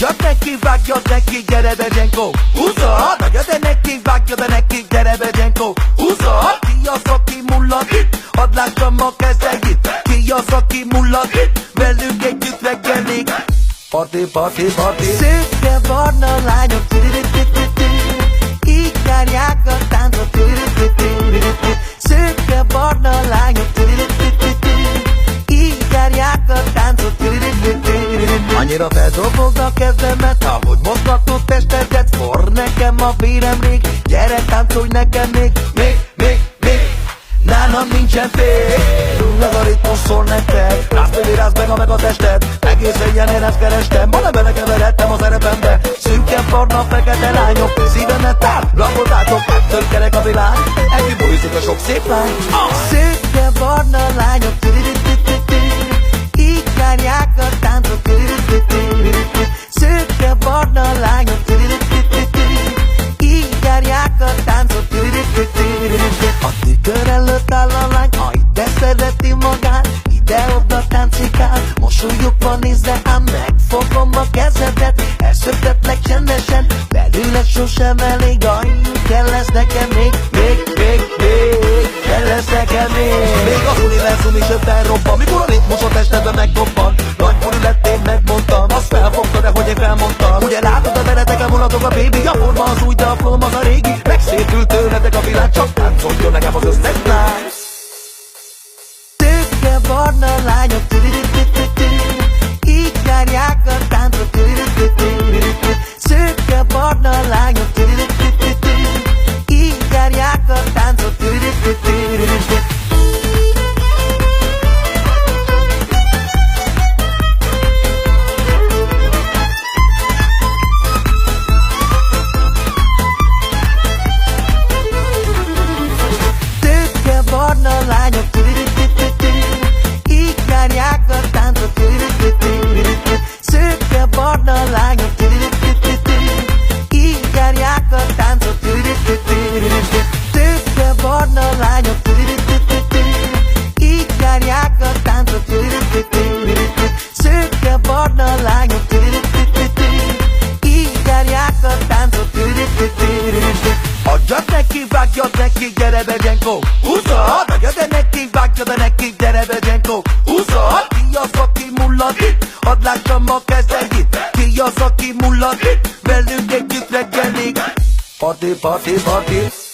Adjad neki, vágjad neki, gyere Becsenko, húzza! Adjad neki, vágjad neki, gyere Becsenko, húzza! Ki az, aki mullad itt? Hadd lássam a kezeit. Ki az, aki mullad itt? Velünk együtt reggelig. Party, party, party. Szőke barna lányok, így járják a táncot. Szőke barna lányok, így járják a táncot. Annyira feldobogd a kezemet, ahogy mozgatod testedet. For nekem a vérem rég, gyere táncolj nekem még. Nálam nincsen fél, ez a ritmus szól nektek. Rázd meg a tested, egész éjjel én ezt kerestem. Ma nem belekeveredtem a szerepembe. Szűken barna, fekete lányok, szívemet tár, lakozátok, ettől kerek a világ. Együtt bújszik a sok szép lány. Szűke barna lányok, így járják a táncot. Szűke barna lányok, így járják a táncot. A tükör előtt áll a lány, de szereti magát, ide-oda táncikál. Mosolyogva nézze, ám megfogom a kezedet. Elszöktetlek csendesen, belőle sosem elég. Kell lesz nekem még, kell lesz nekem még. Még az univerzum is ötlen robban, mikor a ritmus a testedben megdobban. Nagy furű lettél, megmondtam, azt felfogtad, de hogy én felmondtam. Ugye látod a veretek, elvonatok a baby, a forma az új, de a flow az a régi. Megszépült tőletek a világ, csak táncoljon nekem az összes lány. Szőke barna lányok, így járják a táncot. Szőke barna lányok, így járják a táncot. Szőke barna lányok, így járják a táncot. Szőke barna lányok, így járják a táncot. Szőke barna lányok, így járják a táncot. Szőke barna lányok, így járják a táncot. Adjad neki, vágjad neki, gyere Becsenko, húzza! Adjad neki, vágjad neki, gyere Becsenko, húzza! Ki az, aki mullad itt? Hadd lássam a kezeit. Ki az, aki mullad itt? Velünk együtt reggelig. Party, party, party.